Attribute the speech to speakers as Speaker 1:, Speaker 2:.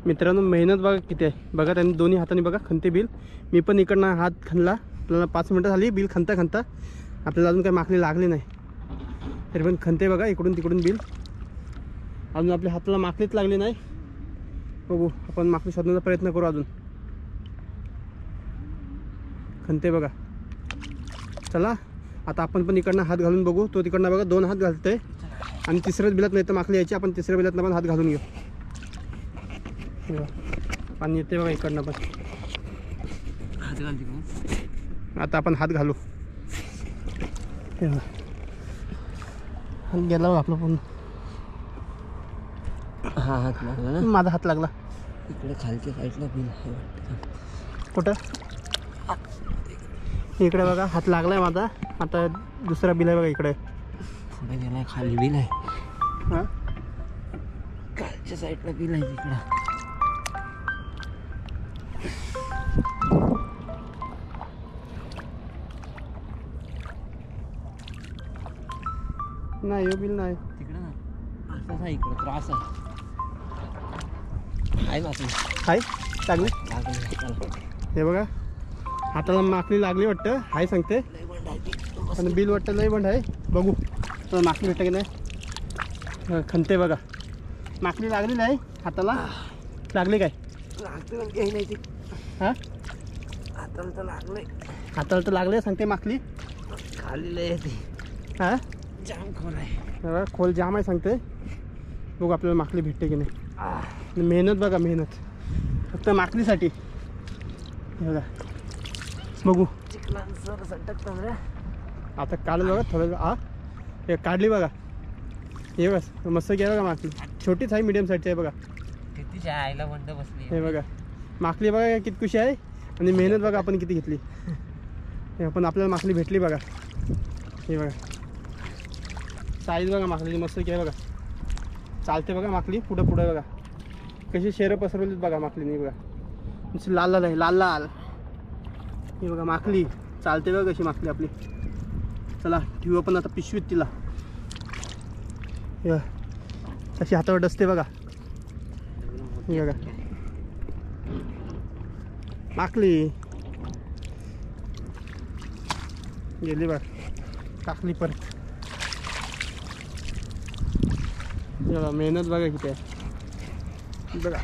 Speaker 1: मित्रांनो मेहनत बघा किती आहे बघा, त्यांनी दोन्ही हाताने बघा खणते बिल. मी पण इकडनं हात खणला, आपल्याला 5 मिनटं झाली बिल खणता खणता. आपल्याला अजून काही माकली लागली नाही तरी पण खणते बघा इकडून तिकडून बिल. अजून आपल्या हाताला माकलीच लागली नाही. बघू आपण माकली शोधण्याचा प्रयत्न करू. अजून खणते बघा. चला आता आपण पण इकडनं हात घालून बघू. तो तिकडनं बघा 2 हात घालतोय आणि तिसऱ्याच बिलात नाही तर माकली यायची. आपण तिसऱ्या बिलातनं पण हात घालून घेऊ. पाणी येते बघा इकडनं पण.
Speaker 2: हात घालते
Speaker 1: आता आपण हात घालू. हात गेला बघा आपला पूर्ण.
Speaker 2: हा हात लागला ना,
Speaker 1: माझा हात लागला.
Speaker 2: इकडे खालच्या साईडला बिल आहे वाटतं.
Speaker 1: कुठं? इकडे बघा हात लागलाय माझा. आता दुसरा बिल आहे बघा इकडे.
Speaker 2: पुढे गेलाय, खाली बिल आहे.
Speaker 1: हां
Speaker 2: खालच्या साईडला बिल आहे तिकडं.
Speaker 1: नाही हे बिल नाही
Speaker 2: तिकडं ना, असंच आहे इकडं. त्रास आहे माकली.
Speaker 1: हाय लागली.
Speaker 2: लागली
Speaker 1: हे बघा हाताला माकली लागली वाटतं. हाय सांगते आणि बिल वाटतं लई बंड आहे. बघू तर माकली भेटतं की नाही. खणते बघा. माकली लागली नाही हाताला. लागली काय?
Speaker 2: लागते नाही ती.
Speaker 1: हां
Speaker 2: हाताला तर लागले.
Speaker 1: हाताला तर लागले सांगते माकली.
Speaker 2: खाली लय येते.
Speaker 1: हां
Speaker 2: जाम खोल आहे
Speaker 1: बघा, खोल जाम आहे सांगते. बघू आपल्याला माकली भेटते की नाही. मेहनत बघा, मेहनत फक्त माकलीसाठी. हे बघा बघू.
Speaker 2: चिखलांसर सटकतं रे.
Speaker 1: आता काढलं बघा थोडं. हे काढली बघा. हे बघा मस्त घ्या बघा माकली. छोटीच आहे, मीडियम साईजची आहे बघा.
Speaker 2: कितीच्या आईला बंद बसली.
Speaker 1: हे बघा माकली बघा किती खुशी आहे. आणि मेहनत बघा आपण किती घेतली. हे पण आपल्याला माकली भेटली बघा. हे बघा साईज बघा माकलीची मस्त घ्या बघा. चालते बघा माकली पुढं पुढं बघा. कशी शेरं पसरवलीत बघा माकलीने. बघा नुसती लाल लाल आहे, लाल लाल. हे बघा माकली चालते बघा कशी माकली आपली. चला ठेवू आपण आता पिशवीत तिला. हे बघा कशी हातावर डसते बघा. हे बघा माकली गेली बघ. टाकली परत. बघा मेहनत बघा किती आहे बघा.